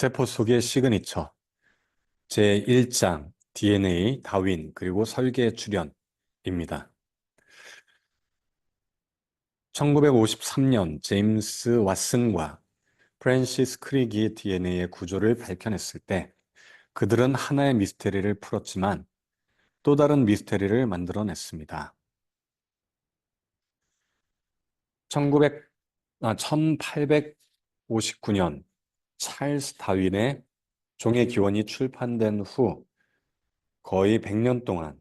세포 속의 시그니처 제1장 DNA, 다윈, 그리고 설계 출현입니다. 1953년 제임스 왓슨과 프랜시스 크릭이 DNA의 구조를 밝혀냈을 때 그들은 하나의 미스테리를 풀었지만 또 다른 미스테리를 만들어냈습니다. 1859년 찰스 다윈의 종의 기원이 출판된 후 거의 100년 동안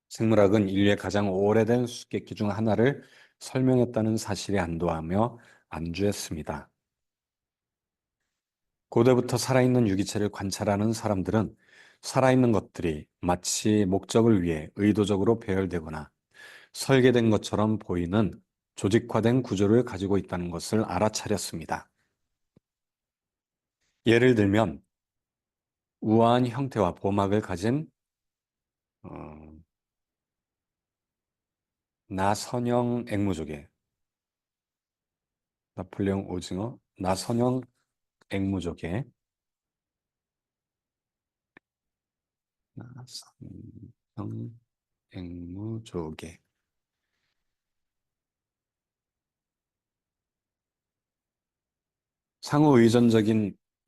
생물학은 인류의 가장 오래된 수수께끼 중 하나를 설명했다는 사실에 안도하며 안주했습니다. 고대부터 살아있는 유기체를 관찰하는 사람들은 살아있는 것들이 마치 목적을 위해 의도적으로 배열되거나 설계된 것처럼 보이는 조직화된 구조를 가지고 있다는 것을 알아차렸습니다. 예를 들면 우아한 형태와 보막을 가진 어, 나선형 앵무조개, 나폴레옹 오징어, 나선형 앵무조개, 나선형 앵무조개. 상호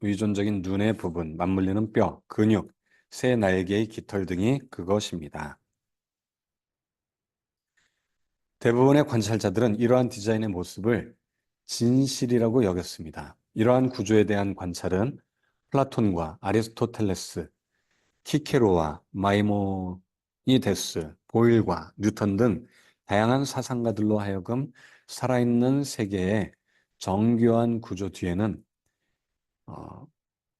의존적인 눈의 부분, 맞물리는 뼈, 근육, 새 날개의 깃털 등이 그것입니다. 대부분의 관찰자들은 이러한 디자인의 모습을 진실이라고 여겼습니다. 이러한 구조에 대한 관찰은 플라톤과 아리스토텔레스, 키케로와 마이모니데스, 보일과 뉴턴 등 다양한 사상가들로 하여금 살아있는 세계의 정교한 구조 뒤에는 어,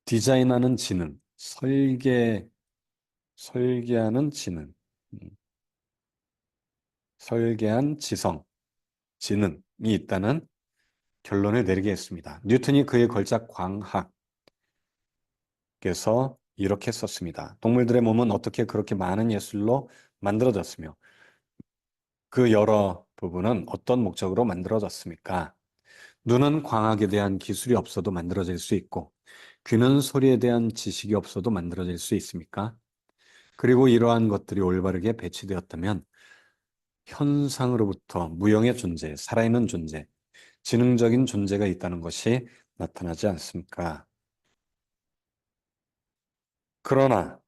디자인하는 지능, 설계하는 지능, 음, 설계한 지성, 지능이 있다는 결론을 내리게 했습니다. 뉴턴이 그의 걸작 광학에서 이렇게 썼습니다. 동물들의 몸은 어떻게 그렇게 많은 예술로 만들어졌으며 그 여러 부분은 어떤 목적으로 만들어졌습니까? 눈은 광학에 대한 기술이 없어도 만들어질 수 있고 귀는 소리에 대한 지식이 없어도 만들어질 수 있습니까? 그리고 이러한 것들이 올바르게 배치되었다면 현상으로부터 무형의 존재, 살아있는 존재, 지능적인 존재가 있다는 것이 나타나지 않습니까? 그러나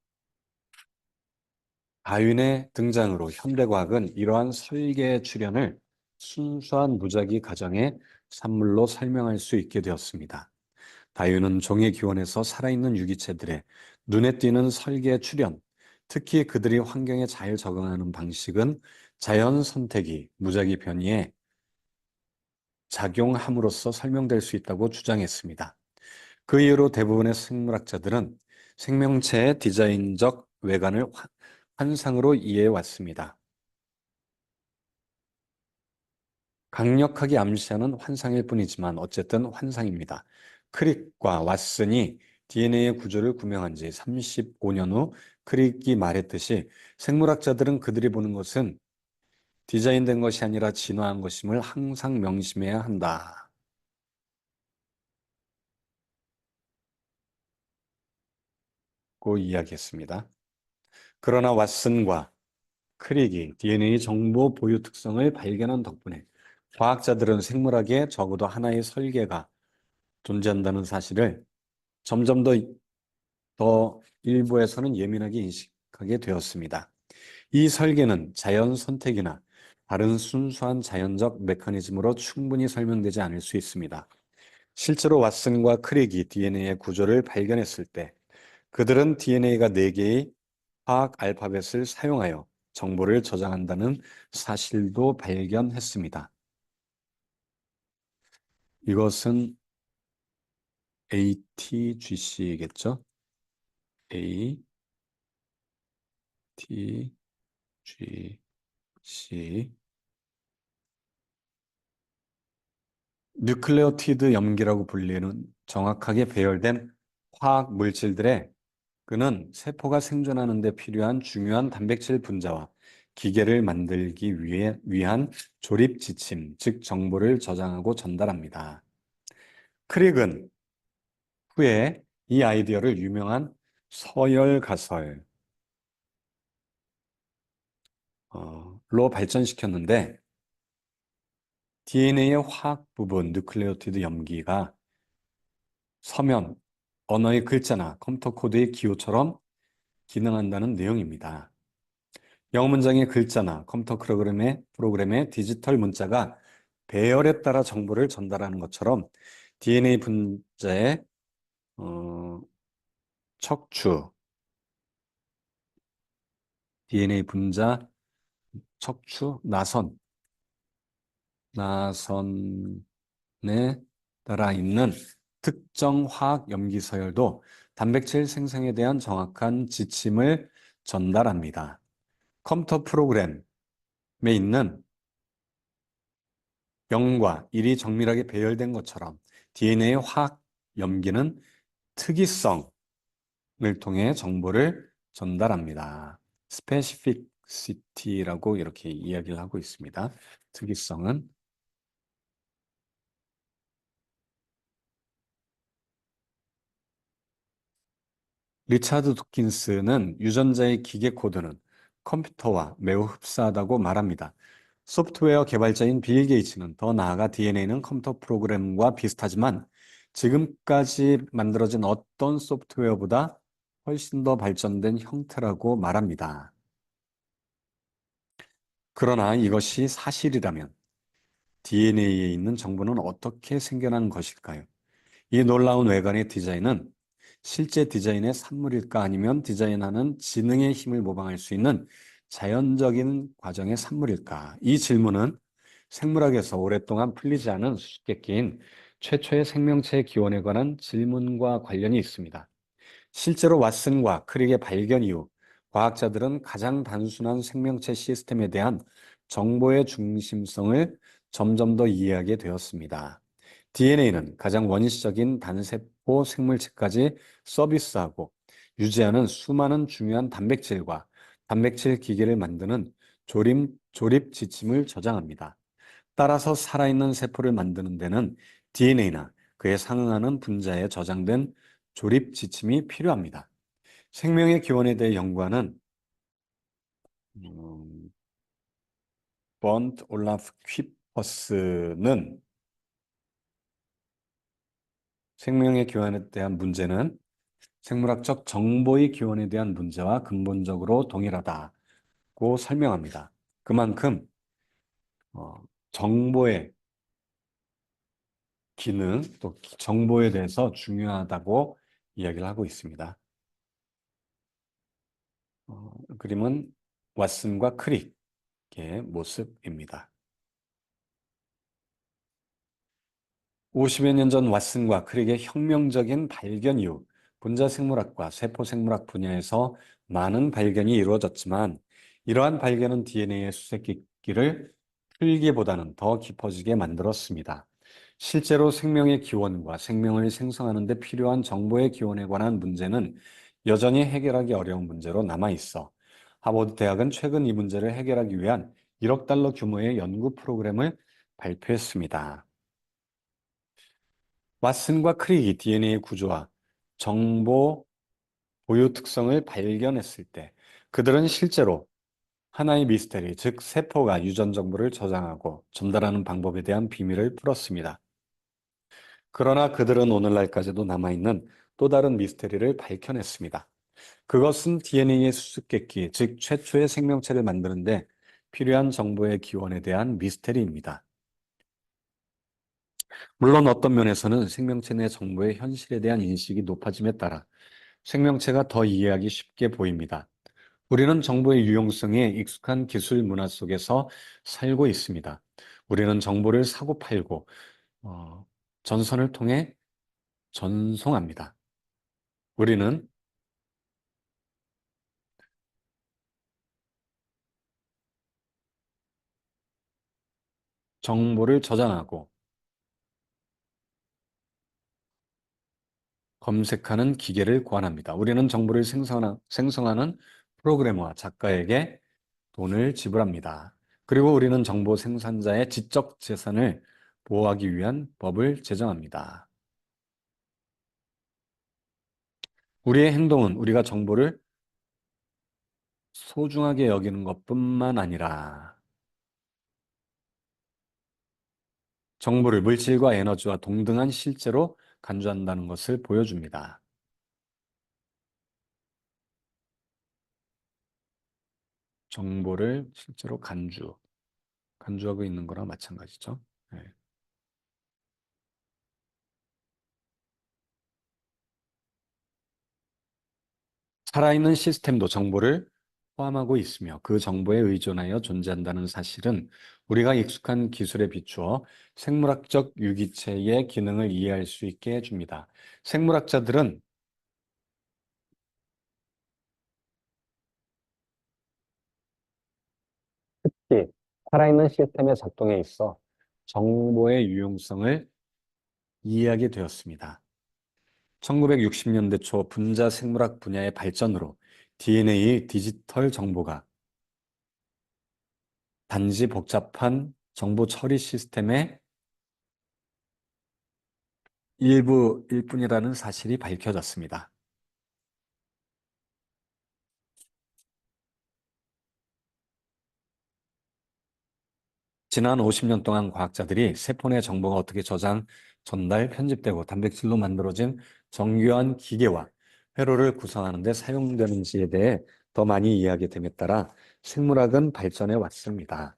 다윈의 등장으로 현대과학은 이러한 설계의 출현을 순수한 무작위 가정의 산물로 설명할 수 있게 되었습니다. 다윈은 종의 기원에서 살아있는 유기체들의 눈에 띄는 설계의 출현, 특히 그들이 환경에 잘 적응하는 방식은 자연 선택이 무작위 변이에 작용함으로써 설명될 수 있다고 주장했습니다. 그 이후로 대부분의 생물학자들은 생명체의 디자인적 외관을 환상으로 이해해 왔습니다. 강력하게 암시하는 환상일 뿐이지만 어쨌든 환상입니다. 크릭과 왓슨이 DNA의 구조를 구명한 지 35년 후 크릭이 말했듯이 생물학자들은 그들이 보는 것은 디자인된 것이 아니라 진화한 것임을 항상 명심해야 한다고 이야기했습니다. 그러나 왓슨과 크릭이 DNA 정보 보유 특성을 발견한 덕분에 과학자들은 생물학에 적어도 하나의 설계가 존재한다는 사실을 점점 더 일부에서는 예민하게 인식하게 되었습니다. 이 설계는 자연 선택이나 다른 순수한 자연적 메커니즘으로 충분히 설명되지 않을 수 있습니다. 실제로 왓슨과 크릭이 DNA의 구조를 발견했을 때 그들은 DNA가 4개의 화학 알파벳을 사용하여 정보를 저장한다는 사실도 발견했습니다. 이것은 ATGC겠죠? A, T, G, C. 뉴클레오티드 염기라고 불리는 정확하게 배열된 화학 물질들의 그는 세포가 생존하는 데 필요한 중요한 단백질 분자와 기계를 만들기 위한 조립 지침, 즉 정보를 저장하고 전달합니다. 크릭은 후에 이 아이디어를 유명한 서열가설로 발전시켰는데 DNA의 화학 부분, 누클레오티드 염기가 서면, 언어의 글자나 컴퓨터 코드의 기호처럼 기능한다는 내용입니다. 영어 문장의 글자나 컴퓨터 프로그램의 디지털 문자가 배열에 따라 정보를 전달하는 것처럼 DNA 분자의 어, 척추, DNA 분자 척추 나선에 따라 있는 특정 화학 염기 서열도 단백질 생성에 대한 정확한 지침을 전달합니다. 컴퓨터 프로그램에 있는 0과 1이 정밀하게 배열된 것처럼 DNA의 화학 염기는 특이성을 통해 정보를 전달합니다. 스페시피시티라고 이렇게 이야기를 하고 있습니다. 특이성은 리차드 도킨스는 유전자의 기계 코드는 컴퓨터와 매우 흡사하다고 말합니다. 소프트웨어 개발자인 빌 게이츠는 더 나아가 DNA는 컴퓨터 프로그램과 비슷하지만 지금까지 만들어진 어떤 소프트웨어보다 훨씬 더 발전된 형태라고 말합니다. 그러나 이것이 사실이라면 DNA에 있는 정보는 어떻게 생겨난 것일까요? 이 놀라운 외관의 디자인은 실제 디자인의 산물일까 아니면 디자인하는 지능의 힘을 모방할 수 있는 자연적인 과정의 산물일까? 이 질문은 생물학에서 오랫동안 풀리지 않은 수수께끼인 최초의 생명체의 기원에 관한 질문과 관련이 있습니다. 실제로 왓슨과 크릭의 발견 이후 과학자들은 가장 단순한 생명체 시스템에 대한 정보의 중심성을 점점 더 이해하게 되었습니다. DNA는 가장 원시적인 단세포 생물체까지 서비스하고 유지하는 수많은 중요한 단백질과 단백질 기계를 만드는 조립 지침을 저장합니다. 따라서 살아있는 세포를 만드는 데는 DNA나 그에 상응하는 분자에 저장된 조립 지침이 필요합니다. 생명의 기원에 대해 연구하는 음, 번트 올라프 퀴퍼스는 생명의 기원에 대한 문제는 생물학적 정보의 기원에 대한 문제와 근본적으로 동일하다고 설명합니다. 그만큼 정보의 기능 또 정보에 대해서 중요하다고 이야기를 하고 있습니다. 그림은 왓슨과 크릭의 모습입니다. 50여 년 전 왓슨과 크릭의 혁명적인 발견 이후 분자생물학과 세포생물학 분야에서 많은 발견이 이루어졌지만 이러한 발견은 DNA의 수수께끼를 풀기보다는 더 깊어지게 만들었습니다. 실제로 생명의 기원과 생명을 생성하는 데 필요한 정보의 기원에 관한 문제는 여전히 해결하기 어려운 문제로 남아 있어 하버드 대학은 최근 이 문제를 해결하기 위한 1억 달러 규모의 연구 프로그램을 발표했습니다. 왓슨과 크릭이 DNA의 구조와 정보 보유 특성을 발견했을 때 그들은 실제로 하나의 미스테리, 즉 세포가 유전 정보를 저장하고 전달하는 방법에 대한 비밀을 풀었습니다. 그러나 그들은 오늘날까지도 남아있는 또 다른 미스테리를 밝혀냈습니다. 그것은 DNA의 수수께끼, 즉 최초의 생명체를 만드는데 필요한 정보의 기원에 대한 미스테리입니다. 물론 어떤 면에서는 생명체 내 정보의 현실에 대한 인식이 높아짐에 따라 생명체가 더 이해하기 쉽게 보입니다. 우리는 정보의 유용성에 익숙한 기술 문화 속에서 살고 있습니다. 우리는 정보를 사고 팔고 전선을 통해 전송합니다. 우리는 정보를 저장하고 검색하는 기계를 고안합니다. 우리는 정보를 생성하는 프로그래머와 작가에게 돈을 지불합니다. 그리고 우리는 정보 생산자의 지적 재산을 보호하기 위한 법을 제정합니다. 우리의 행동은 우리가 정보를 소중하게 여기는 것뿐만 아니라 정보를 물질과 에너지와 동등한 실제로 간주한다는 것을 보여줍니다. 정보를 실제로 간주하고 있는 거랑 마찬가지죠. 네. 살아있는 시스템도 정보를 포함하고 있으며 그 정보에 의존하여 존재한다는 사실은 우리가 익숙한 기술에 비추어 생물학적 유기체의 기능을 이해할 수 있게 해줍니다. 생물학자들은 특히 살아있는 시스템의 작동에 있어 정보의 유용성을 이해하게 되었습니다. 1960년대 초 분자 생물학 분야의 발전으로 DNA 디지털 정보가 단지 복잡한 정보 처리 시스템의 일부일 뿐이라는 사실이 밝혀졌습니다. 지난 50년 동안 과학자들이 세포 내 정보가 어떻게 저장, 전달, 편집되고 단백질로 만들어진 정교한 기계와 회로를 구성하는 데 사용되는지에 대해 더 많이 이해하게 됨에 따라 생물학은 발전해 왔습니다.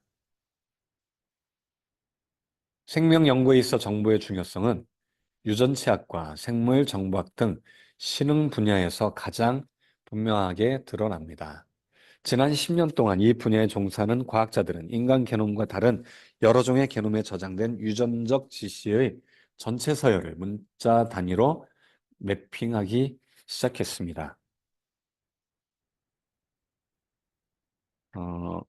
생명 연구에 있어 정보의 중요성은 유전체학과 생물 정보학 등 신흥 분야에서 가장 분명하게 드러납니다. 지난 10년 동안 이 분야에 종사하는 과학자들은 인간 게놈과 다른 여러 종의 게놈에 저장된 유전적 지시의 전체 서열을 문자 단위로 매핑하기 시작했습니다. 어,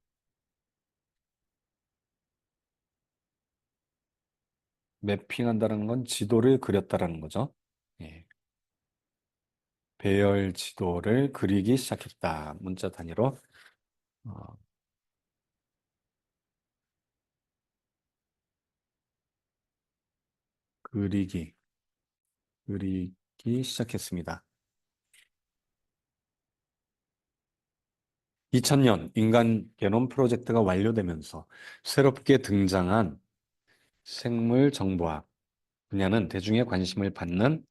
매핑한다는 건 지도를 그렸다라는 거죠. 예, 배열 지도를 그리기 시작했다. 문자 단위로 어, 그리기, 그리기 시작했습니다. 2000년 인간 게놈 프로젝트가 완료되면서 새롭게 등장한 생물 정보학 분야는 대중의 관심을 받는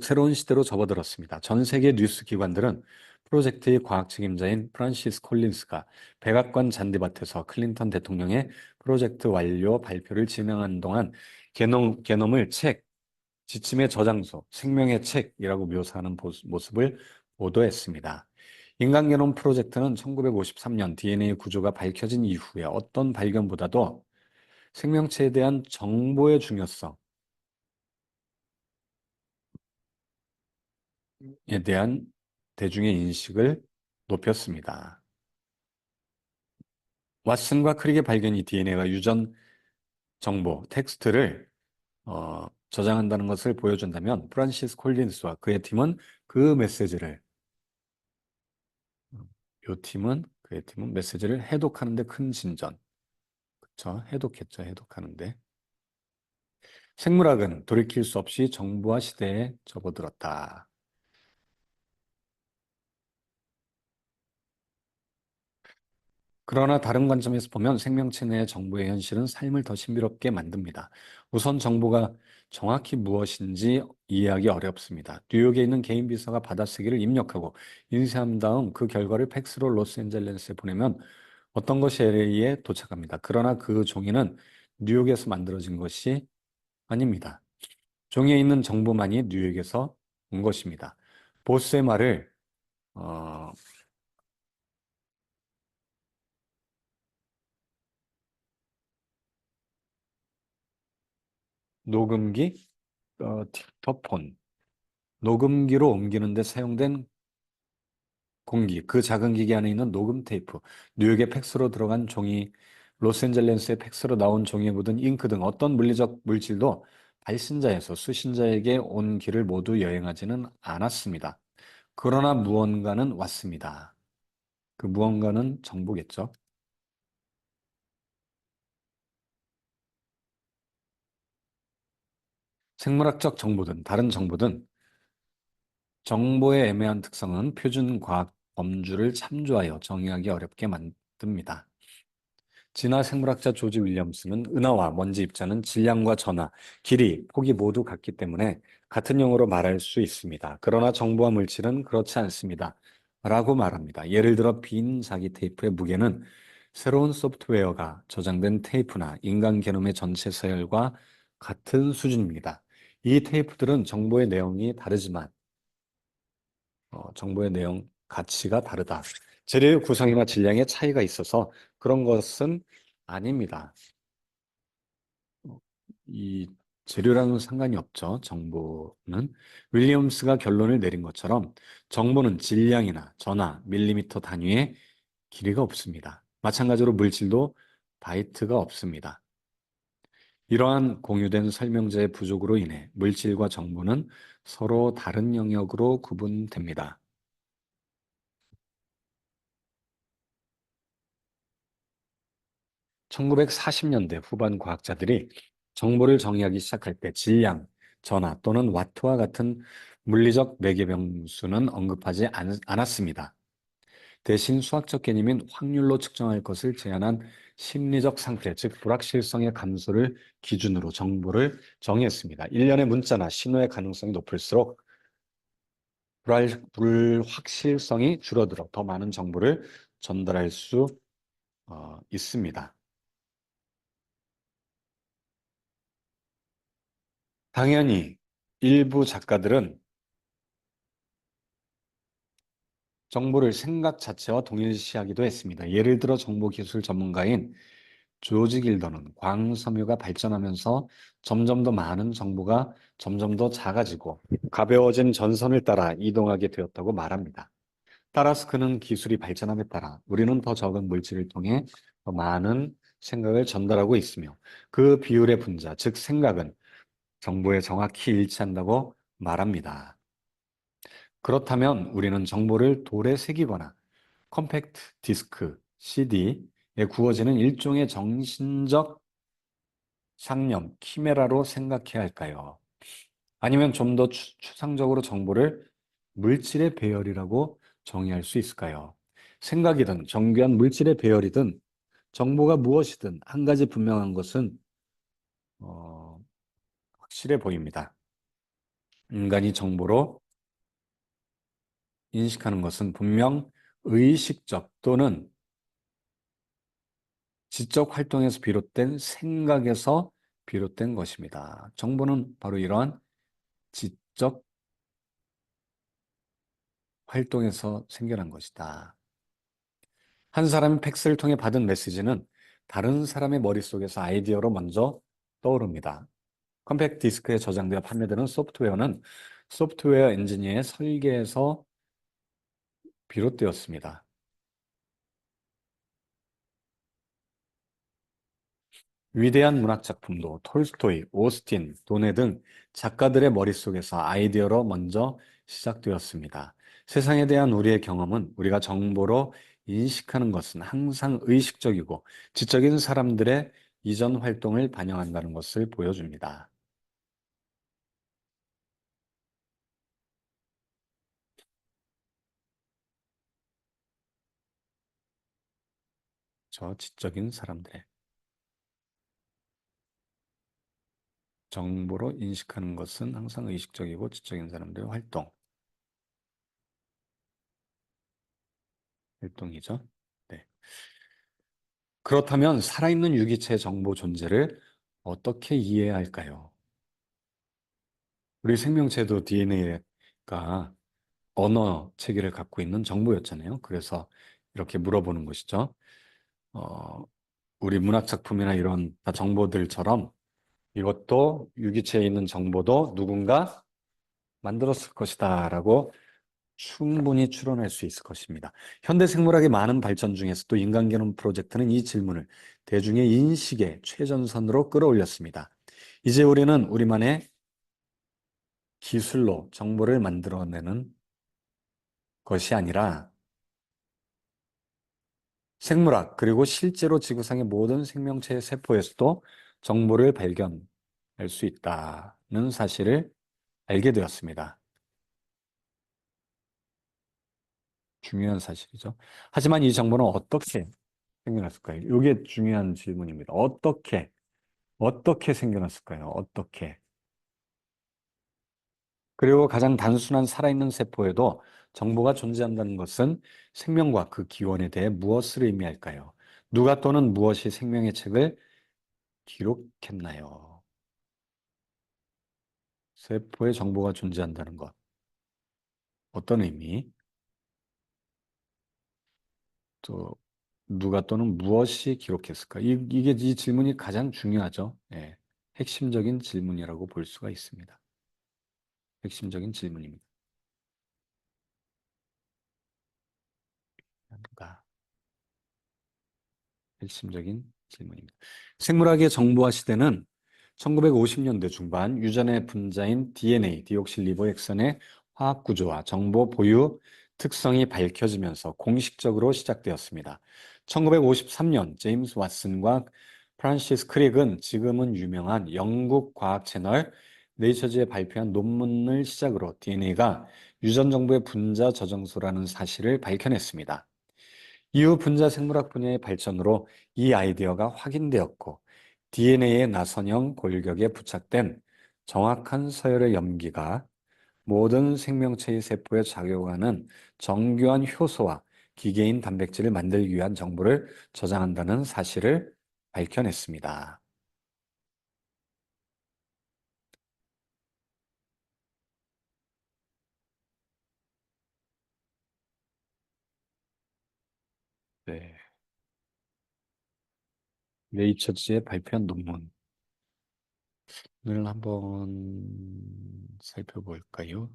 새로운 시대로 접어들었습니다. 전 세계 뉴스 기관들은 프로젝트의 과학 책임자인 프란시스 콜린스가 백악관 잔디밭에서 클린턴 대통령의 프로젝트 완료 발표를 진행하는 동안 게놈을 지침의 저장소, 생명의 책이라고 묘사하는 모습을 보도했습니다. 인간 게놈 프로젝트는 1953년 DNA 구조가 밝혀진 이후에 어떤 발견보다도 생명체에 대한 정보의 중요성에 대한 대중의 인식을 높였습니다. 왓슨과 크릭의 발견이 DNA가 유전 정보, 텍스트를 저장한다는 것을 보여준다면 프란시스 콜린스와 그의 팀은 그 메시지를 그의 팀은 메시지를 해독하는 데 큰 진전. 그쵸? 해독했죠. 해독하는데. 생물학은 돌이킬 수 없이 정보화 시대에 접어들었다. 그러나 다른 관점에서 보면 생명체 내의 정보의 현실은 삶을 더 신비롭게 만듭니다. 우선 정보가 정확히 무엇인지 이해하기 어렵습니다. 뉴욕에 있는 개인 비서가 받아쓰기를 입력하고 인쇄한 다음 그 결과를 팩스로 로스앤젤레스에 보내면 어떤 것이 LA에 도착합니다. 그러나 그 종이는 뉴욕에서 만들어진 것이 아닙니다. 종이에 있는 정보만이 뉴욕에서 온 것입니다. 보스의 말을 어, 녹음기, 딕터폰, 녹음기로 옮기는데 사용된 공기, 그 작은 기계 안에 있는 녹음 테이프, 뉴욕의 팩스로 들어간 종이, 로스앤젤레스의 팩스로 나온 종이에 묻은 잉크 등 어떤 물리적 물질도 발신자에서 수신자에게 온 길을 모두 여행하지는 않았습니다. 그러나 무언가는 왔습니다. 그 무언가는 정보겠죠. 생물학적 정보든 다른 정보든 정보의 애매한 특성은 표준 과학 범주를 참조하여 정의하기 어렵게 만듭니다. 진화 생물학자 조지 윌리엄스는 은하와 먼지 입자는 질량과 전하, 길이, 폭이 모두 같기 때문에 같은 용어로 말할 수 있습니다. 그러나 정보와 물질은 그렇지 않습니다. 라고 말합니다. 예를 들어 빈 자기 테이프의 무게는 새로운 소프트웨어가 저장된 테이프나 인간 게놈의 전체 서열과 같은 수준입니다. 이 테이프들은 정보의 내용이 다르지만 정보의 내용, 가치가 다르다. 재료의 구성이나 질량의 차이가 있어서 그런 것은 아닙니다. 이 재료랑은 상관이 없죠. 정보는. 윌리엄스가 결론을 내린 것처럼 정보는 질량이나 전하, 밀리미터 단위의 길이가 없습니다. 마찬가지로 물질도 바이트가 없습니다. 이러한 공유된 설명자의 부족으로 인해 물질과 정보는 서로 다른 영역으로 구분됩니다. 1940년대 후반 과학자들이 정보를 정의하기 시작할 때 질량, 전하 또는 와트와 같은 물리적 매개변수는 언급하지 않았습니다. 대신 수학적 개념인 확률로 측정할 것을 제한한 심리적 상태, 즉 불확실성의 감소를 기준으로 정보를 정의했습니다. 일련의 문자나 신호의 가능성이 높을수록 불확실성이 줄어들어 더 많은 정보를 전달할 수 있습니다. 당연히 일부 작가들은 정보를 생각 자체와 동일시하기도 했습니다. 예를 들어 정보기술 전문가인 조지 길더는 광섬유가 발전하면서 점점 더 많은 정보가 점점 더 작아지고 가벼워진 전선을 따라 이동하게 되었다고 말합니다. 따라서 그는 기술이 발전함에 따라 우리는 더 적은 물질을 통해 더 많은 생각을 전달하고 있으며 그 비율의 분자, 즉 생각은 정보에 정확히 일치한다고 말합니다. 그렇다면 우리는 정보를 돌에 새기거나 컴팩트 디스크, CD에 구워지는 일종의 정신적 상념, 키메라로 생각해야 할까요? 아니면 좀 더 추상적으로 정보를 물질의 배열이라고 정의할 수 있을까요? 생각이든 정교한 물질의 배열이든 정보가 무엇이든 한 가지 분명한 것은 어, 확실해 보입니다. 인간이 정보로 인식하는 것은 분명 의식적 또는 지적 활동에서 비롯된 생각에서 비롯된 것입니다. 정보는 바로 이러한 지적 활동에서 생겨난 것이다. 한 사람이 팩스를 통해 받은 메시지는 다른 사람의 머릿속에서 아이디어로 먼저 떠오릅니다. 컴팩트 디스크에 저장되어 판매되는 소프트웨어는 소프트웨어 엔지니어의 설계에서 비롯되었습니다. 위대한 문학 작품도 톨스토이, 오스틴, 도네 등 작가들의 머릿속에서 아이디어로 먼저 시작되었습니다. 세상에 대한 우리의 경험은 우리가 정보로 인식하는 것은 항상 의식적이고 지적인 사람들의 이전 활동을 반영한다는 것을 보여줍니다. 저 지적인 사람들의 정보로 인식하는 것은 항상 의식적이고 지적인 사람들의 활동이죠. 네. 그렇다면 살아있는 유기체의 정보 존재를 어떻게 이해해야 할까요? 우리 생명체도 DNA가 언어 체계를 갖고 있는 정보였잖아요. 그래서 이렇게 물어보는 것이죠. 어, 우리 문학 작품이나 이런 다 정보들처럼 이것도 유기체에 있는 정보도 누군가 만들었을 것이다라고 충분히 추론할 수 있을 것입니다. 현대 생물학의 많은 발전 중에서도 인간 게놈 프로젝트는 이 질문을 대중의 인식의 최전선으로 끌어올렸습니다. 이제 우리는 우리만의 기술로 정보를 만들어내는 것이 아니라 생물학 그리고 실제로 지구상의 모든 생명체의 세포에서도 정보를 발견할 수 있다. 사실을 알게 되었습니다. 중요한 사실이죠. 하지만 이 정보는 어떻게 생겨났을까요? 이게 중요한 질문입니다. 어떻게 생겨났을까요? 어떻게? 그리고 가장 단순한 살아있는 세포에도 정보가 존재한다는 것은 생명과 그 기원에 대해 무엇을 의미할까요? 누가 또는 무엇이 생명의 책을 기록했나요? 세포에 정보가 존재한다는 것. 어떤 의미? 또 누가 또는 무엇이 기록했을까? 이게 이 질문이 가장 중요하죠. 예. 핵심적인 질문이라고 볼 수가 있습니다. 핵심적인 질문입니다. 누가? 핵심적인 질문입니다. 생물학의 정보화 시대는 1950년대 중반 유전의 분자인 DNA, 디옥실리보액선의 화학 구조와 정보 보유 특성이 밝혀지면서 공식적으로 시작되었습니다. 1953년 제임스 왓슨과 프란시스 크릭은 지금은 유명한 영국 과학 채널 네이처지에 발표한 논문을 시작으로 DNA가 유전 정보의 분자 저장소라는 사실을 밝혀냈습니다. 이후 분자 생물학 분야의 발전으로 이 아이디어가 확인되었고 DNA의 나선형 골격에 부착된 정확한 서열의 염기가 모든 생명체의 세포에 작용하는 정교한 효소와 기계인 단백질을 만들기 위한 정보를 저장한다는 사실을 밝혀냈습니다. 네. 네이처지에 발표한 논문을 한번 살펴볼까요?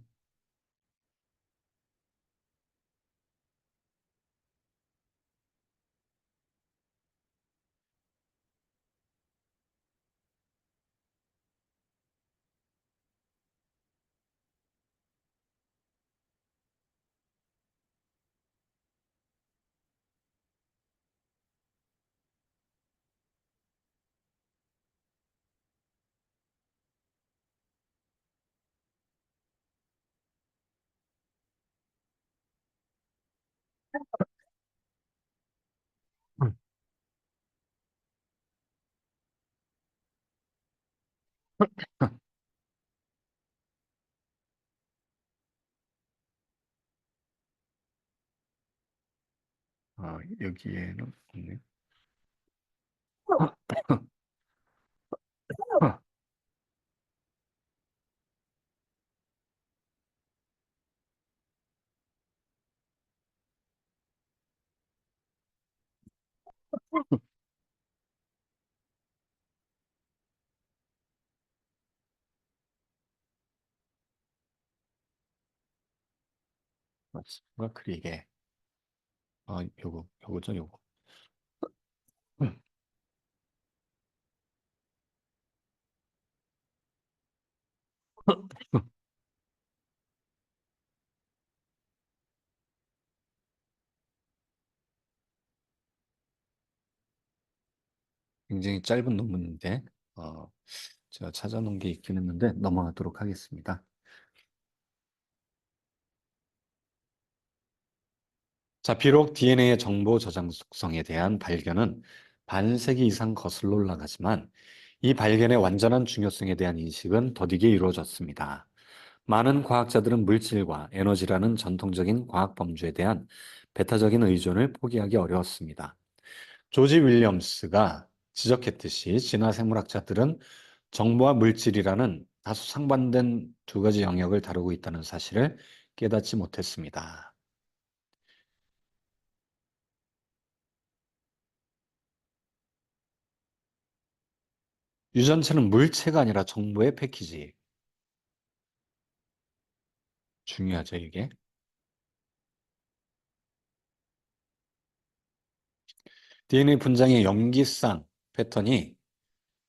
여기에는 없네. 맞습니다. 크리게. 요거죠, 요거. 굉장히 짧은 논문인데, 어, 제가 찾아놓은 게 있긴 했는데, 넘어가도록 하겠습니다. 자, 비록 DNA의 정보 저장 속성에 대한 발견은 반세기 이상 거슬러 올라가지만, 이 발견의 완전한 중요성에 대한 인식은 더디게 이루어졌습니다. 많은 과학자들은 물질과 에너지라는 전통적인 과학 범주에 대한 배타적인 의존을 포기하기 어려웠습니다. 조지 윌리엄스가 지적했듯이 진화 생물학자들은 정보와 물질이라는 다소 상반된 두 가지 영역을 다루고 있다는 사실을 깨닫지 못했습니다. 유전체는 물체가 아니라 정보의 패키지. 중요하죠, 이게. DNA 분장의 염기쌍 패턴이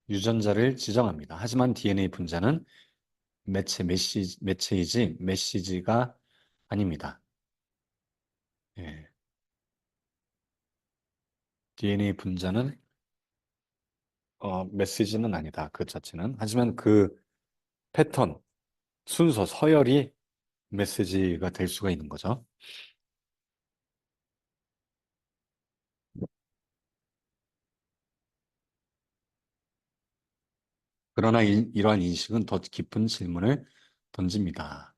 유전자를 지정합니다. 하지만 DNA 분자는 매체이지 메시지가 아닙니다. 예. DNA 분자는 메시지는 아니다. 그 자체는. 하지만 그 패턴, 순서, 서열이 메시지가 될 수가 있는 거죠. 그러나 이러한 인식은 더 깊은 질문을 던집니다.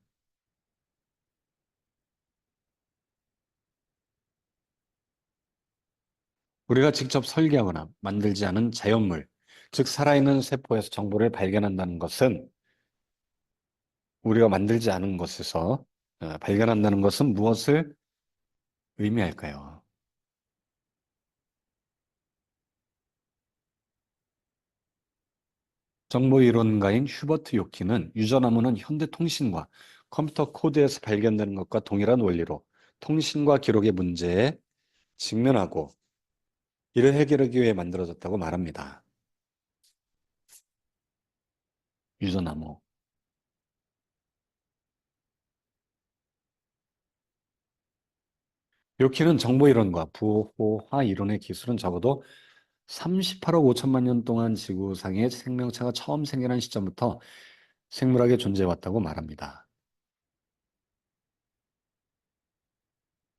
우리가 직접 설계하거나 만들지 않은 자연물, 즉 살아있는 세포에서 정보를 발견한다는 것은 우리가 만들지 않은 것에서 발견한다는 것은 무엇을 의미할까요? 정보 이론가인 휴버트 요키는 유전암호는 현대 통신과 컴퓨터 코드에서 발견되는 것과 동일한 원리로 통신과 기록의 문제에 직면하고 이를 해결하기 위해 만들어졌다고 말합니다. 유전암호. 요키는 정보 이론과 부호화 이론의 기술은 적어도 38억 5천만 년 동안 지구상에 생명체가 처음 생겨난 시점부터 생물학에 존재해왔다고 말합니다.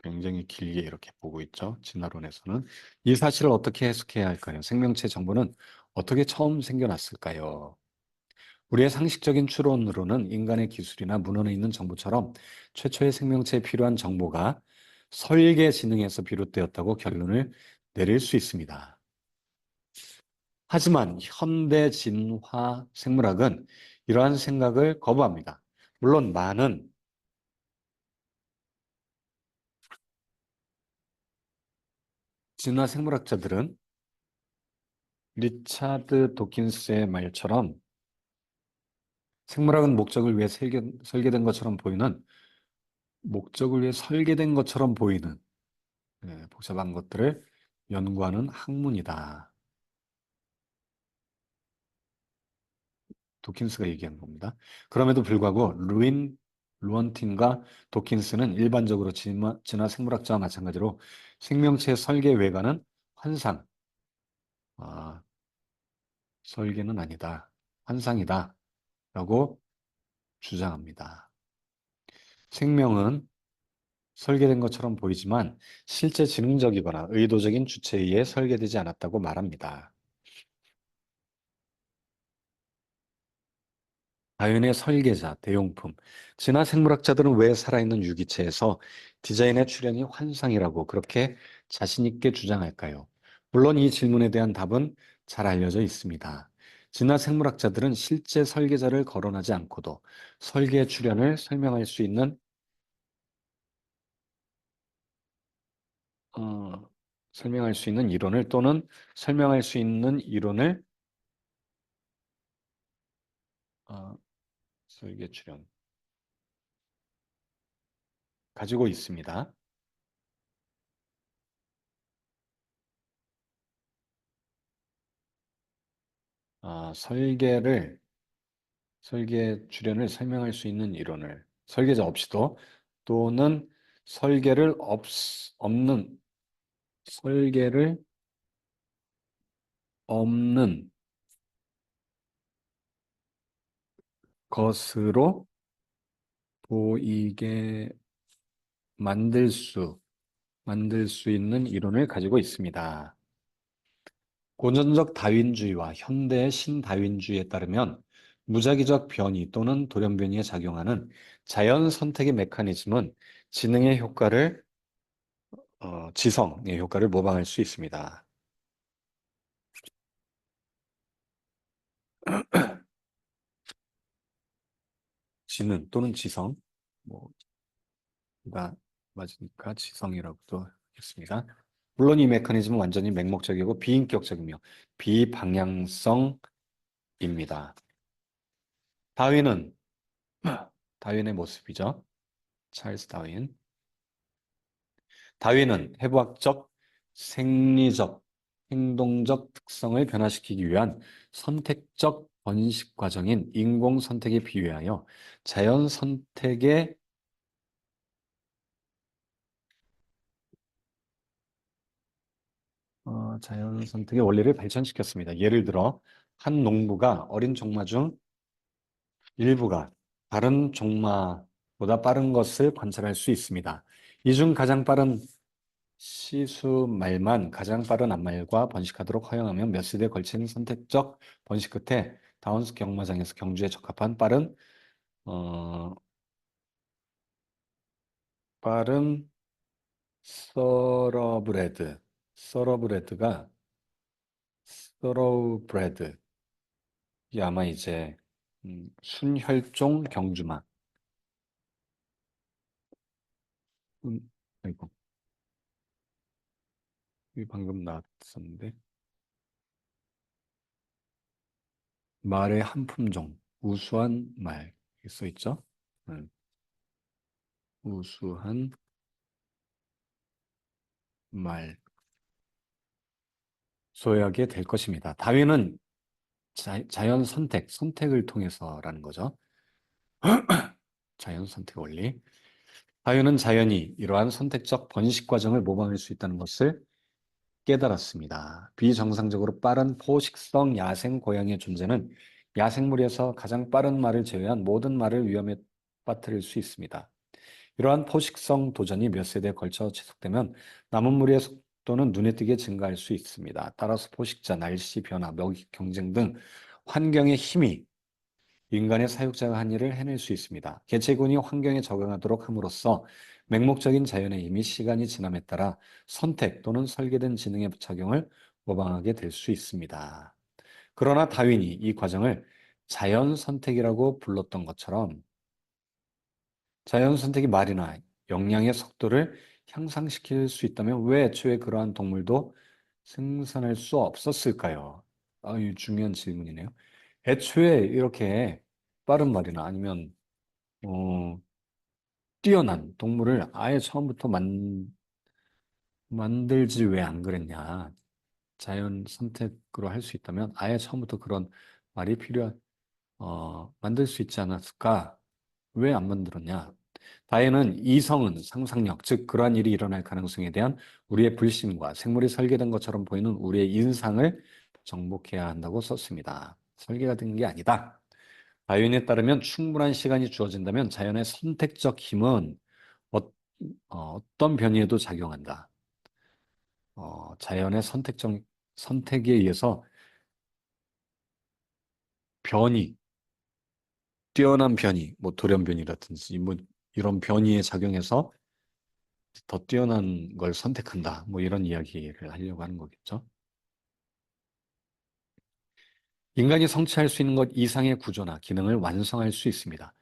굉장히 길게 이렇게 보고 있죠. 진화론에서는. 이 사실을 어떻게 해석해야 할까요? 생명체 정보는 어떻게 처음 생겨났을까요? 우리의 상식적인 추론으로는 인간의 기술이나 문헌에 있는 정보처럼 최초의 생명체에 필요한 정보가 설계 지능에서 비롯되었다고 결론을 내릴 수 있습니다. 하지만 현대 진화 생물학은 이러한 생각을 거부합니다. 물론 많은 진화 생물학자들은 리차드 도킨스의 말처럼 생물학은 설계된 것처럼 보이는 목적을 위해 설계된 것처럼 보이는 복잡한 것들을 연구하는 학문이다. 도킨스가 얘기한 겁니다. 그럼에도 불구하고 루언틴과 도킨스는 일반적으로 진화 생물학자와 마찬가지로 생명체 설계 외과는 환상, 아, 설계는 아니다, 환상이다 라고 주장합니다. 생명은 설계된 것처럼 보이지만 실제 지능적이거나 의도적인 주체에 의해 설계되지 않았다고 말합니다. 자연의 설계자, 대용품. 진화 생물학자들은 왜 살아있는 유기체에서 디자인의 출현이 환상이라고 그렇게 자신 있게 주장할까요? 물론 이 질문에 대한 답은 잘 알려져 있습니다. 진화 생물학자들은 실제 설계자를 거론하지 않고도 설계 출현을 어, 설명할 수 있는 이론을 또는 설명할 수 있는 이론을 어, 설계 출현 가지고 있습니다. 설계 출현을 설명할 수 있는 이론을 설계자 없이도 또는 설계를 없, 없는 설계를 없는 것으로 보이게 만들 수 만들 수 있는 이론을 가지고 있습니다. 고전적 다윈주의와 현대의 신다윈주의에 따르면 무작위적 변이 또는 돌연변이에 작용하는 자연 선택의 메커니즘은 지성의 효과를 모방할 수 있습니다. 지능 또는 지성, 뭐가 맞으니까 지성이라고도 했습니다. 물론 이 메커니즘은 완전히 맹목적이고 비인격적이며 비방향성입니다. 다윈은 다윈의 모습이죠. 찰스 다윈. 다윈은 해부학적, 생리적, 행동적 특성을 변화시키기 위한 선택적 번식 과정인 인공 선택에 비유하여 자연 선택의 자연 선택의 원리를 발전시켰습니다. 예를 들어 한 농부가 어린 종마 중 일부가 다른 종마보다 빠른 것을 관찰할 수 있습니다. 이 중 가장 빠른 시수말만 가장 빠른 앞말과 번식하도록 허용하면 몇 세대에 걸친 선택적 번식 끝에 다운스 경마장에서 경주에 적합한 어, 빠른 서러브레드가 서러브레드 이 아마 이제 순혈종 경주마. 아이고, 이 방금 나왔었는데 말의 한 품종, 우수한 말 이렇게 써 있죠? 음, 우수한 말 소유하게 될 것입니다. 다윈은 자연 선택을 통해서라는 거죠. 자연 선택 원리. 다윈은 자연이 이러한 선택적 번식 과정을 모방할 수 있다는 것을 깨달았습니다. 비정상적으로 빠른 포식성 야생 고양이의 존재는 야생물에서 가장 빠른 말을 제외한 모든 말을 위험에 빠뜨릴 수 있습니다. 이러한 포식성 도전이 몇 세대에 걸쳐 지속되면 남은 무리의 속도는 눈에 띄게 증가할 수 있습니다. 따라서 포식자, 날씨 변화, 먹이 경쟁 등 환경의 힘이 인간의 사육자가 한 일을 해낼 수 있습니다. 개체군이 환경에 적응하도록 함으로써 맹목적인 자연의 힘이 시간이 지남에 따라 선택 또는 설계된 지능의 작용을 모방하게 될 수 있습니다. 그러나 다윈이 이 과정을 자연 선택이라고 불렀던 것처럼 자연 선택이 말이나 역량의 속도를 향상시킬 수 있다면 왜 애초에 그러한 동물도 생산할 수 없었을까요? 이 중요한 질문이네요. 애초에 이렇게 빠른 말이나 아니면 어, 뛰어난 동물을 아예 처음부터 만들지 왜 안 그랬냐? 자연 선택으로 할 수 있다면 아예 처음부터 그런 말이 만들 수 있지 않았을까? 왜 안 만들었냐? 다혜는 이성은 상상력, 즉 그러한 일이 일어날 가능성에 대한 우리의 불신과 생물이 설계된 것처럼 보이는 우리의 인상을 정복해야 한다고 썼습니다. 설계가 된 게 아니다. 다윈에 따르면 충분한 시간이 주어진다면 자연의 선택적 힘은 어, 떤 변이에도 작용한다. 자연의 선택에 의해서 변이, 뛰어난 변이, 뭐 돌연변이라든지 뭐 이런 변이에 작용해서 더 뛰어난 걸 선택한다. 뭐 이런 이야기를 하려고 하는 거겠죠. 인간이 성취할 수 있는 것 이상의 구조나 기능을 완성할 수 있습니다.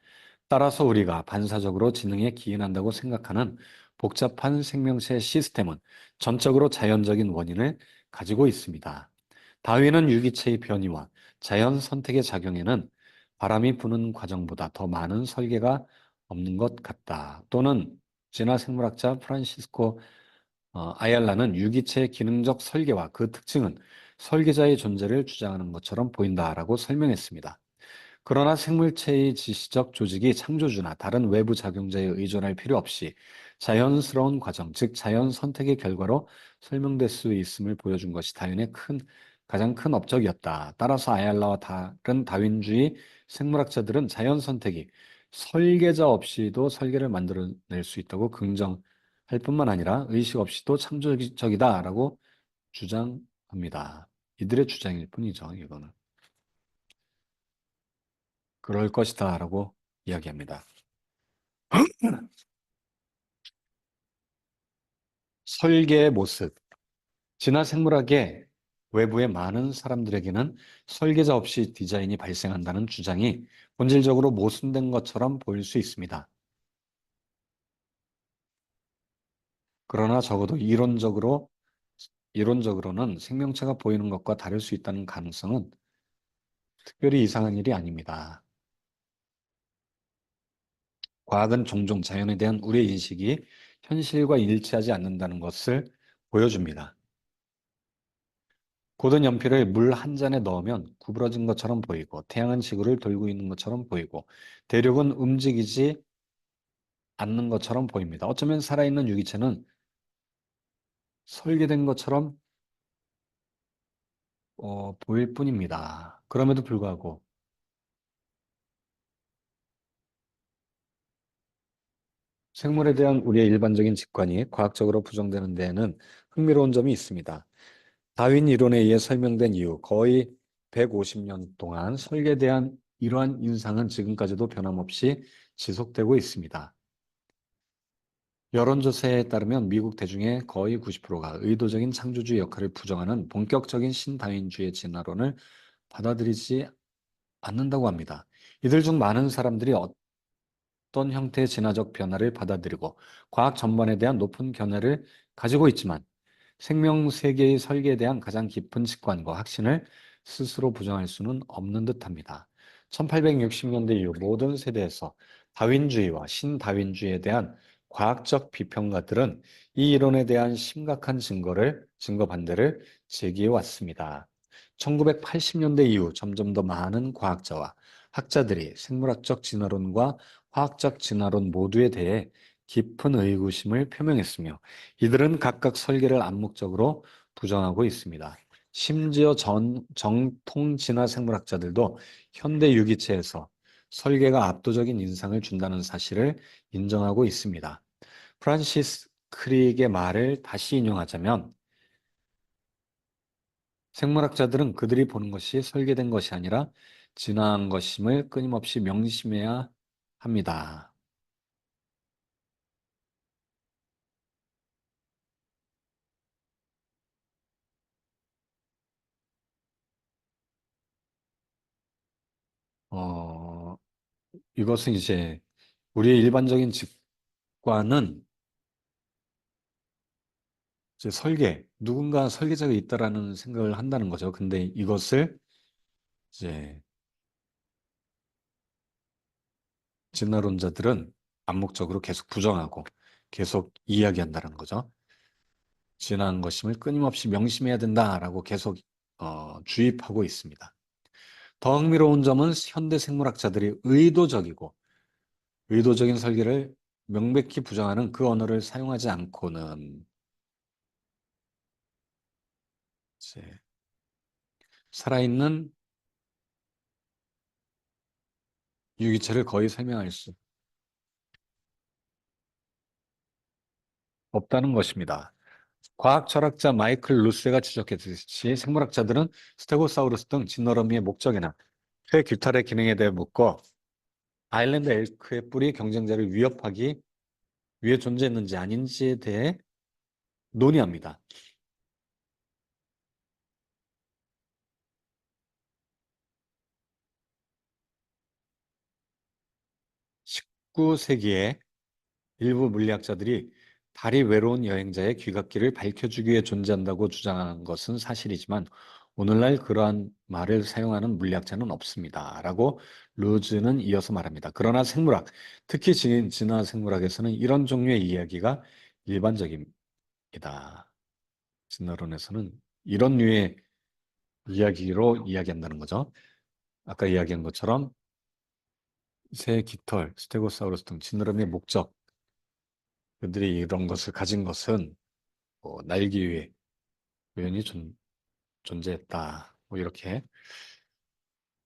따라서 우리가 반사적으로 지능에 기인한다고 생각하는 복잡한 생명체 시스템은 전적으로 자연적인 원인을 가지고 있습니다. 다윈은 유기체의 변이와 자연 선택의 작용에는 바람이 부는 과정보다 더 많은 설계가 없는 것 같다. 또는 진화 생물학자 프란시스코 아얄라는 유기체의 기능적 설계와 그 특징은 설계자의 존재를 주장하는 것처럼 보인다라고 설명했습니다. 그러나 생물체의 지시적 조직이 창조주나 다른 외부 작용자에 의존할 필요 없이 자연스러운 과정, 즉 자연 선택의 결과로 설명될 수 있음을 보여준 것이 가장 큰 업적이었다. 따라서 아얄라와 다른 다윈주의 생물학자들은 자연 선택이 설계자 없이도 설계를 만들어낼 수 있다고 긍정할 뿐만 아니라 의식 없이도 창조적이다라고 주장합니다. 이들의 주장일 뿐이죠, 이거는. 그럴 것이다라고 이야기합니다. 설계의 모습. 진화 생물학의 외부의 많은 사람들에게는 설계자 없이 디자인이 발생한다는 주장이 본질적으로 모순된 것처럼 보일 수 있습니다. 그러나 적어도 이론적으로는 생명체가 보이는 것과 다를 수 있다는 가능성은 특별히 이상한 일이 아닙니다. 과학은 종종 자연에 대한 우리의 인식이 현실과 일치하지 않는다는 것을 보여줍니다. 고든 연필을 물 한 잔에 넣으면 구부러진 것처럼 보이고 태양은 지구를 돌고 있는 것처럼 보이고 대륙은 움직이지 않는 것처럼 보입니다. 어쩌면 살아있는 유기체는 설계된 것처럼 보일 뿐입니다. 그럼에도 불구하고 생물에 대한 우리의 일반적인 직관이 과학적으로 부정되는 데에는 흥미로운 점이 있습니다. 다윈 이론에 의해 설명된 이후 거의 150년 동안 설계에 대한 이러한 인상은 지금까지도 변함없이 지속되고 있습니다. 여론조사에 따르면 미국 대중의 거의 90%가 의도적인 창조주의 역할을 부정하는 본격적인 신다윈주의 진화론을 받아들이지 않는다고 합니다. 이들 중 많은 사람들이 어떤 형태의 진화적 변화를 받아들이고 과학 전반에 대한 높은 견해를 가지고 있지만 생명 세계의 설계에 대한 가장 깊은 직관과 확신을 스스로 부정할 수는 없는 듯합니다. 1860년대 이후 모든 세대에서 다윈주의와 신다윈주의에 대한 과학적 비평가들은 이 이론에 대한 심각한 증거 반대를 제기해 왔습니다. 1980년대 이후 점점 더 많은 과학자와 학자들이 생물학적 진화론과 화학적 진화론 모두에 대해 깊은 의구심을 표명했으며 이들은 각각 설계를 암묵적으로 부정하고 있습니다. 심지어 정통 진화 생물학자들도 현대 유기체에서 설계가 압도적인 인상을 준다는 사실을 인정하고 있습니다. 프란시스 크릭의 말을 다시 인용하자면 생물학자들은 그들이 보는 것이 설계된 것이 아니라 진화한 것임을 끊임없이 명심해야 합니다. 어, 이것은 이제 우리의 일반적인 직관은 이제 누군가 설계자가 있다라는 생각을 한다는 거죠. 근데 이것을 이제 진화론자들은 암묵적으로 계속 부정하고 계속 이야기한다는 거죠. 진화한 것임을 끊임없이 명심해야 된다라고 계속 주입하고 있습니다. 더 흥미로운 점은 현대 생물학자들이 의도적인 설계를 명백히 부정하는 그 언어를 사용하지 않고는 이제 살아있는 유기체를 거의 설명할 수 없다는 것입니다. 과학 철학자 마이클 루스가 지적했듯이 생물학자들은 스테고사우루스 등 지느러미의 목적이나 쇠 규탈의 기능에 대해 묻고 아일랜드 엘크의 뿔이 경쟁자를 위협하기 위해 존재했는지 아닌지에 대해 논의합니다. 19세기에 일부 물리학자들이 달이 외로운 여행자의 귀갓길을 밝혀주기 위해 존재한다고 주장한 것은 사실이지만 오늘날 그러한 말을 사용하는 물리학자는 없습니다. 라고 루즈는 이어서 말합니다. 그러나 특히 진화 생물학에서는 이런 종류의 이야기가 일반적입니다. 진화론에서는 이런 류의 이야기로 이야기한다는 거죠. 아까 이야기한 것처럼 새 깃털, 스테고사우루스 등 지느러미의 목적, 그들이 이런 것을 가진 것은 날기 위해 우연히 존재했다. 뭐 이렇게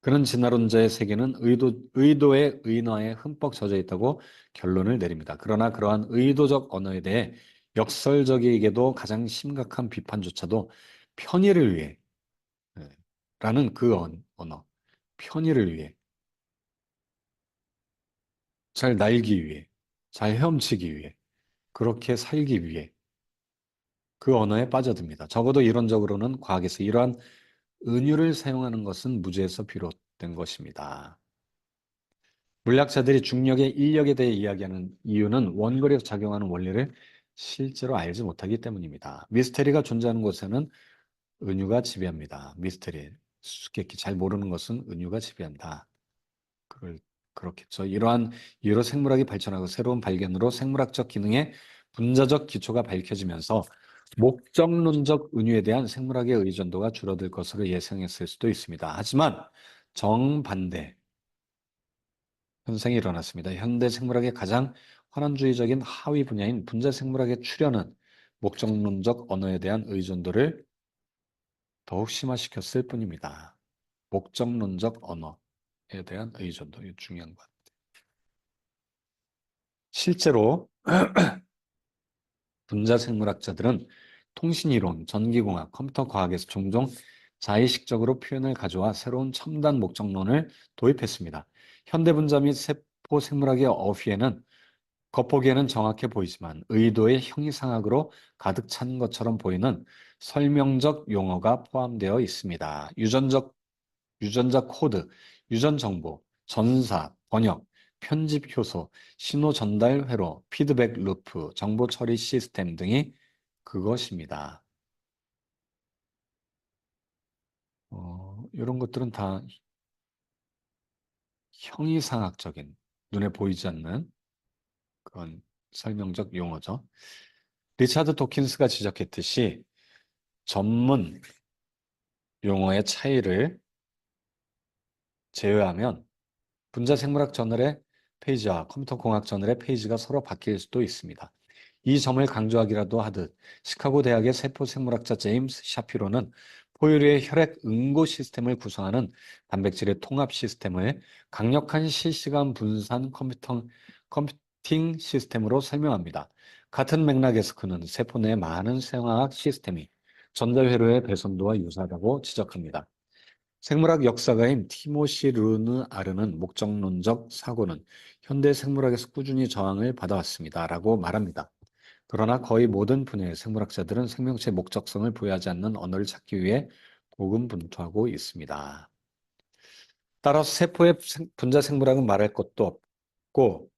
그런 진화론자의 세계는 의도의 의너에 흠뻑 젖어 있다고 결론을 내립니다. 그러나 그러한 의도적 언어에 대해 역설적이게도 가장 심각한 비판조차도 편의를 위해 예, 라는 그 언어, 편의를 위해, 잘 날기 위해, 잘 헤엄치기 위해, 그렇게 살기 위해 그 언어에 빠져듭니다. 적어도 이론적으로는 과학에서 이러한 은유를 사용하는 것은 무지에서 비롯된 것입니다. 물리학자들이 중력의 인력에 대해 이야기하는 이유는 원거리에서 작용하는 원리를 실제로 알지 못하기 때문입니다. 미스테리가 존재하는 곳에는 은유가 지배합니다. 미스테리, 수수께끼 잘 모르는 것은 은유가 지배한다. 그럴, 그렇겠죠. 이러한 이유로 생물학이 발전하고 새로운 발견으로 생물학적 기능의 분자적 기초가 밝혀지면서 목적론적 은유에 대한 생물학의 의존도가 줄어들 것으로 예상했을 수도 있습니다. 하지만 정반대 현상이 일어났습니다. 현대 생물학의 가장 환원주의적인 하위 분야인 분자 생물학의 출현은 목적론적 언어에 대한 의존도를 더욱 심화시켰을 뿐입니다. 목적론적 언어에 대한 의존도, 이 중요한 것. 실제로 분자생물학자들은 통신이론, 전기공학, 컴퓨터 과학에서 종종 자의식적으로 표현을 가져와 새로운 첨단 목적론을 도입했습니다. 현대분자 및 세포생물학의 어휘에는 겉보기에는 정확해 보이지만 의도의 형이상학으로 가득 찬 것처럼 보이는 설명적 용어가 포함되어 있습니다. 유전자 코드, 유전 정보, 전사, 번역, 편집 효소, 신호 전달 회로, 피드백 루프, 정보 처리 시스템 등이 그것입니다. 이런 것들은 다 형이상학적인, 눈에 보이지 않는 그런 설명적 용어죠. 리차드 도킨스가 지적했듯이 전문 용어의 차이를 제외하면 분자생물학 저널의 페이지와 컴퓨터 공학 저널의 페이지가 서로 바뀔 수도 있습니다. 이 점을 강조하기라도 하듯 시카고 대학의 세포생물학자 제임스 샤피로는 포유류의 혈액 응고 시스템을 구성하는 단백질의 통합 시스템을 강력한 실시간 분산 컴퓨팅 시스템으로 설명합니다. 같은 맥락에서 그는 세포 내 많은 생화학 시스템이 전자회로의 배선도와 유사하다고 지적합니다. 생물학 역사가인 티모시 르느 아르는 목적론적 사고는 현대 생물학에서 꾸준히 저항을 받아왔습니다. 라고 말합니다. 그러나 거의 모든 분야의 생물학자들은 생명체의 목적성을 부여하지 않는 언어를 찾기 위해 고군분투하고 있습니다. 따라서 세포의 분자 생물학은 말할 것도 없고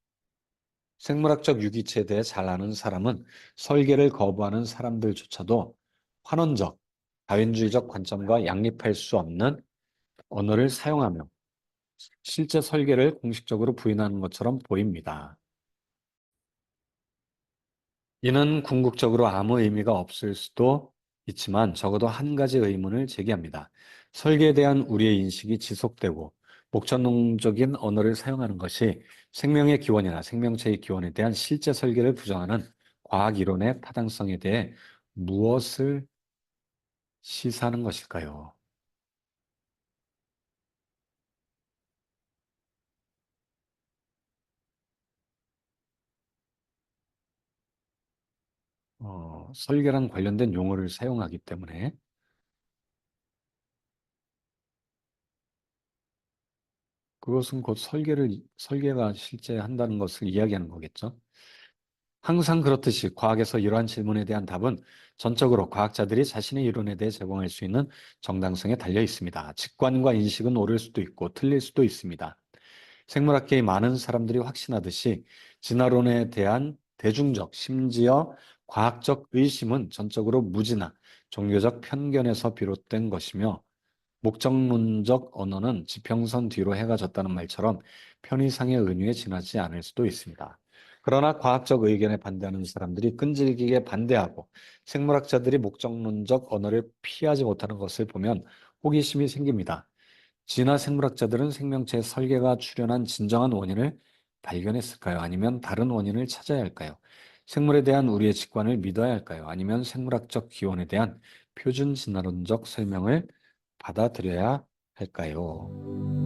생물학적 유기체에 대해 잘 아는 사람은 설계를 거부하는 사람들조차도 환원적, 다윈주의적 관점과 양립할 수 없는 언어를 사용하며 실제 설계를 공식적으로 부인하는 것처럼 보입니다. 이는 궁극적으로 아무 의미가 없을 수도 있지만 적어도 한 가지 의문을 제기합니다. 설계에 대한 우리의 인식이 지속되고 목적론적인 언어를 사용하는 것이 생명의 기원이나 생명체의 기원에 대한 실제 설계를 부정하는 과학 이론의 타당성에 대해 무엇을 시사하는 것일까요? 설계랑 관련된 용어를 사용하기 때문에 그것은 곧 설계가 실제 한다는 것을 이야기하는 거겠죠. 항상 그렇듯이 과학에서 이러한 질문에 대한 답은 전적으로 과학자들이 자신의 이론에 대해 제공할 수 있는 정당성에 달려 있습니다. 직관과 인식은 옳을 수도 있고 틀릴 수도 있습니다. 생물학계의 많은 사람들이 확신하듯이 진화론에 대한 대중적, 심지어 과학적 의심은 전적으로 무지나 종교적 편견에서 비롯된 것이며 목적론적 언어는 지평선 뒤로 해가 졌다는 말처럼 편의상의 은유에 지나지 않을 수도 있습니다. 그러나 과학적 의견에 반대하는 사람들이 끈질기게 반대하고 생물학자들이 목적론적 언어를 피하지 못하는 것을 보면 호기심이 생깁니다. 진화 생물학자들은 생명체의 설계가 출현한 진정한 원인을 발견했을까요? 아니면 다른 원인을 찾아야 할까요? 생물에 대한 우리의 직관을 믿어야 할까요? 아니면 생물학적 기원에 대한 표준 진화론적 설명을 받아들여야 할까요?